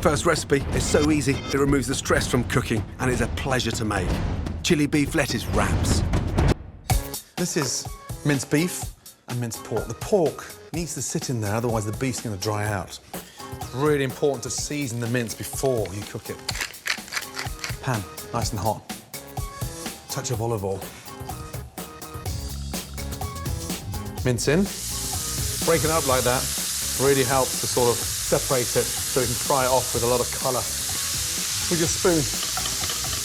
first recipe is so easy, it removes the stress from cooking and is a pleasure to make. Chili beef lettuce wraps. This is minced beef and minced pork. The pork needs to sit in there, otherwise the beef's going to dry out. It's really important to season the mince before you cook it. Pan, nice and hot. Touch of olive oil. Mince in. Break it up like that really helps to sort of separate it so you can fry it off with a lot of colour. With your spoon,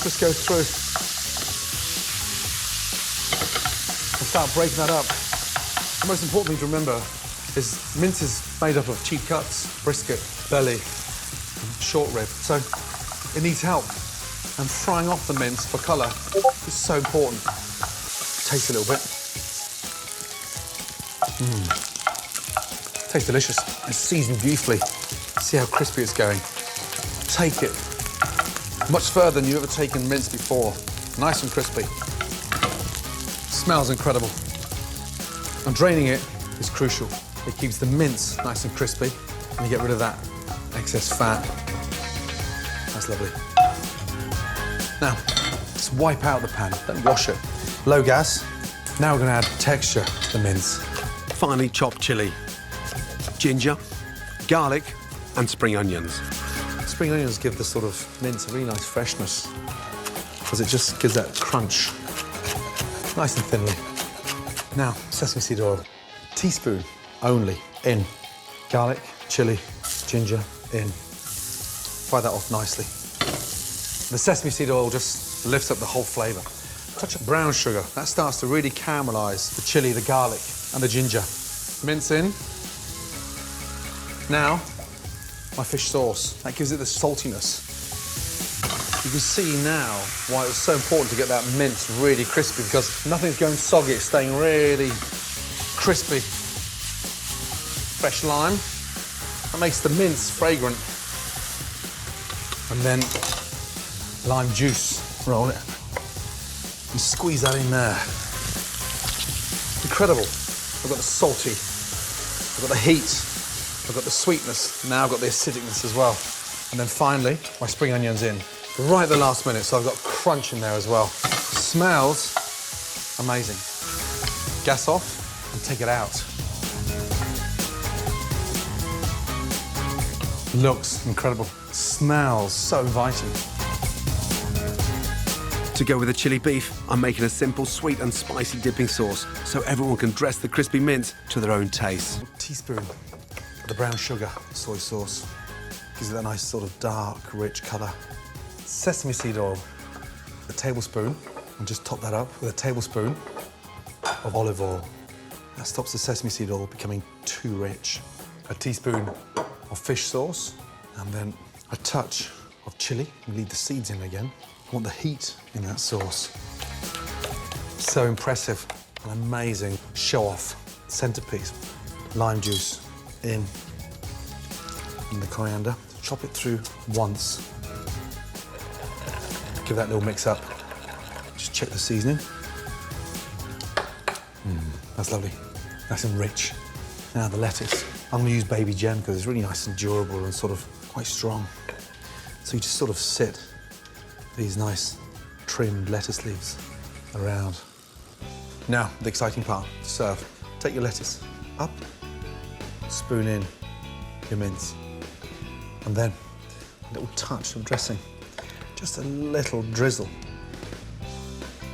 just go through. And start breaking that up. The most important thing to remember is mince is made up of cheap cuts, brisket, belly, and short rib. So it needs help. And frying off the mince for colour is so important. Taste a little bit. Tastes delicious. It's seasoned beautifully. See how crispy it's going. Take it much further than you've ever taken mince before. Nice and crispy. Smells incredible. And draining it is crucial. It keeps the mince nice and crispy, and you get rid of that excess fat. That's lovely. Now, just wipe out the pan. Don't wash it. Low gas. Now we're going to add texture to the mince. Finely chopped chili, ginger, garlic, and spring onions. Spring onions give the sort of mince a really nice freshness because it just gives that crunch. Nice and thinly. Now, sesame seed oil. Teaspoon only in. Garlic, chili, ginger in. Fry that off nicely. The sesame seed oil just lifts up the whole flavour. Touch of brown sugar. That starts to really caramelise the chili, the garlic, and the ginger. Mince in. Now, my fish sauce. That gives it the saltiness. You can see now why it was so important to get that mince really crispy, because nothing's going soggy, it's staying really crispy. Fresh lime. That makes the mince fragrant. And then lime juice. Roll it. And squeeze that in there. Incredible. I've got the salty, I've got the heat, I've got the sweetness, now I've got the acidicness as well. And then finally, my spring onions in. Right at the last minute, so I've got crunch in there as well. Smells amazing. Gas off and take it out. Looks incredible. Smells so inviting. To go with the chili beef, I'm making a simple sweet and spicy dipping sauce so everyone can dress the crispy mince to their own taste. A teaspoon of the brown sugar soy sauce. Gives it that nice sort of dark, rich colour. Sesame seed oil, a tablespoon, and just top that up with a tablespoon of olive oil. That stops the sesame seed oil becoming too rich. A teaspoon of fish sauce, and then a touch of chili. We leave the seeds in again. I want the heat in that sauce. So impressive, an amazing show-off centerpiece. Lime juice in, and the coriander. Chop it through once. Give that little mix up. Just check the seasoning. That's lovely. Nice and rich. Now the lettuce. I'm going to use baby gem because it's really nice and durable and sort of quite strong. So you just sort of sit these nice trimmed lettuce leaves around. Now, the exciting part, serve. Take your lettuce up, spoon in your mince, and then a little touch of dressing. Just a little drizzle.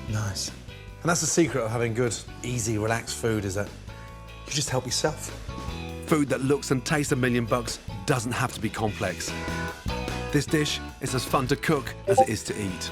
Nice. And that's the secret of having good, easy, relaxed food, is that you just help yourself. Food that looks and tastes $1 million doesn't have to be complex. This dish is as fun to cook as it is to eat.